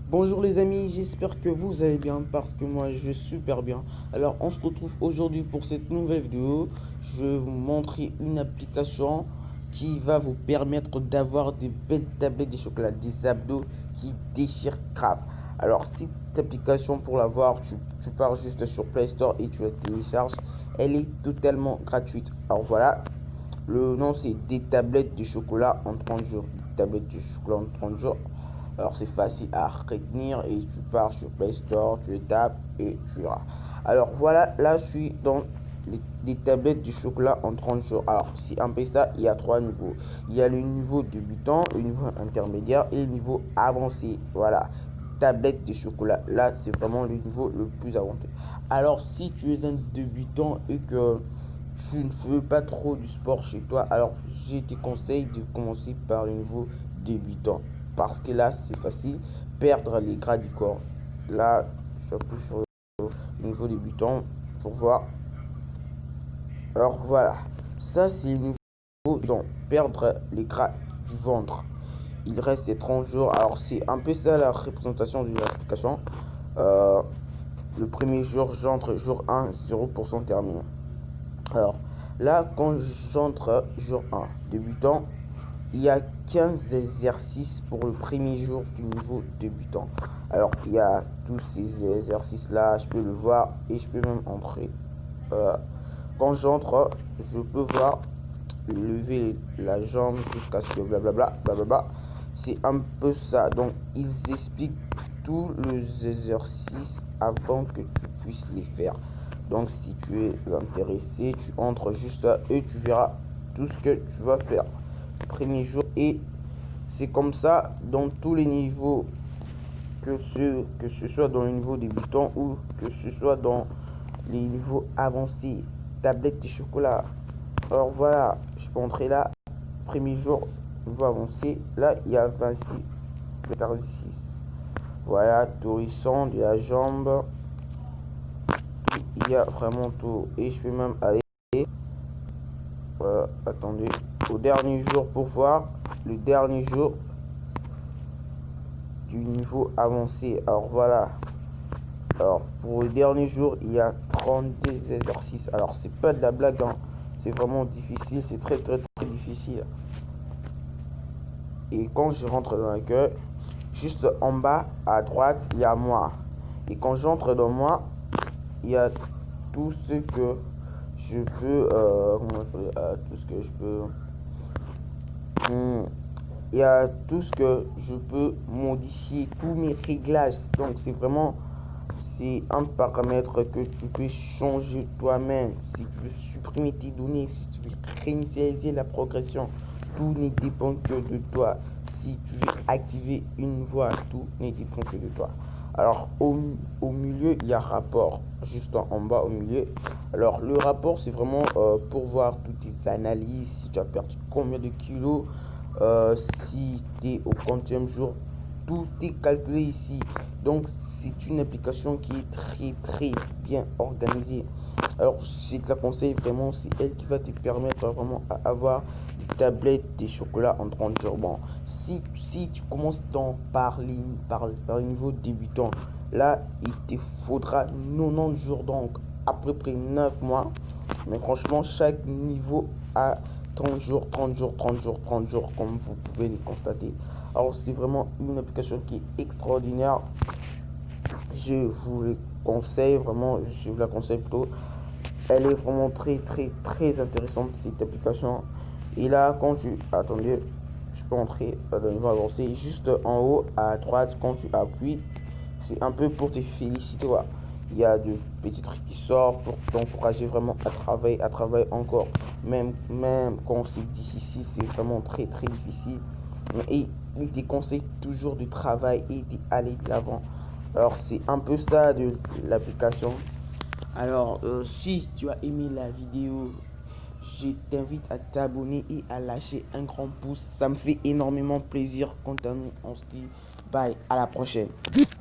Bonjour les amis, j'espère que vous allez bien parce que moi je vais super bien. Alors on se retrouve aujourd'hui pour cette nouvelle vidéo. Je vais vous montrer une application qui va vous permettre d'avoir des belles tablettes de chocolat, des abdos qui déchirent grave. Alors cette application, pour l'avoir, tu pars juste sur Play Store et tu la télécharges. Elle est totalement gratuite. Alors voilà, le nom c'est des tablettes de chocolat en 30 jours. Des tablettes de chocolat en 30 jours. Alors c'est facile à retenir et tu pars sur Play Store, tu les tapes et tu verras. Alors voilà, là je suis dans les tablettes du chocolat en 30 jours. Alors c'est un peu ça, il y a trois niveaux. Il y a le niveau débutant, le niveau intermédiaire et le niveau avancé. Voilà, tablette de chocolat. Là c'est vraiment le niveau le plus avancé. Alors si tu es un débutant et que tu ne fais pas trop du sport chez toi, alors je te conseille de commencer par le niveau débutant. Parce que là, c'est facile, perdre les gras du corps. Là, j'appuie sur le niveau débutant pour voir. Alors voilà, ça c'est le niveau débutant, perdre les gras du ventre. Il reste 30 jours. Alors c'est un peu ça la représentation de l'application. Euh, le premier jour, j'entre jour 1, 0% terminé. Alors là, quand j'entre jour 1, débutant, il y a 15 exercices pour le premier jour du niveau débutant. Alors, il y a tous ces exercices-là, je peux le voir et je peux même entrer. Quand j'entre, je peux voir lever la jambe jusqu'à ce que blablabla, blablabla. C'est un peu ça. Donc, ils expliquent tous les exercices avant que tu puisses les faire. Donc, si tu es intéressé, tu entres juste là et tu verras tout ce que tu vas faire. Premier jour, et c'est comme ça dans tous les niveaux, que ce soit dans le niveau débutant ou que ce soit dans les niveaux avancés. Tablette de chocolat. Alors voilà, je peux entrer là. Premier jour, niveau avancé. Là, il y a 26 exercices. Voilà, tourissant de la jambe. Il y a vraiment tout. Et je peux même aller. Voilà, attendez. Au dernier jour pour voir. Le dernier jour du niveau avancé. Alors voilà. Alors pour le dernier jour, il y a 32 exercices. Alors c'est pas de la blague, hein. C'est vraiment difficile, c'est très difficile. Et quand je rentre dans la queue, juste en bas à droite, il y a moi. Et quand j'entre dans moi, il y a tout ce que je peux, tout ce que je peux, il y a tout ce que je peux modifier, tous mes réglages. Donc c'est un paramètre que tu peux changer toi-même. Si tu veux supprimer tes données, si tu veux réinitialiser la progression, tout ne dépend que de toi. Si tu veux activer une voix, tout ne dépend que de toi. Alors au milieu, il y a rapport, juste en bas au milieu. Alors le rapport, c'est vraiment pour voir toutes tes analyses, si tu as perdu combien de kilos, si tu es au 40e jour, tout est calculé ici. Donc c'est une application qui est très bien organisée. Alors je te la conseille vraiment, c'est elle qui va te permettre vraiment à avoir des tablettes, des chocolats en 30 jours. Bon, si tu commences par le niveau débutant, là il te faudra 90 jours, donc à peu près 9 mois. Mais franchement, chaque niveau a 30 jours, 30 jours, 30 jours, 30 jours, comme vous pouvez le constater. Alors c'est vraiment une application qui est extraordinaire. Je vous le conseille vraiment, je vous la conseille plutôt. Elle est vraiment très intéressante, cette application. Et là, quand tu... Attendez, je peux entrer dans le niveau avancé. Juste en haut, à droite, quand tu appuies, c'est un peu pour te féliciter. Voilà. Il y a de petits trucs qui sortent pour t'encourager vraiment à travailler encore. Même quand c'est difficile, c'est vraiment très difficile. Et il te conseille toujours du travail et d'aller de l'avant. Alors, c'est un peu ça de l'application. Alors, si tu as aimé la vidéo, je t'invite à t'abonner et à lâcher un grand pouce. Ça me fait énormément plaisir. Quant à nous, on se dit bye, à la prochaine.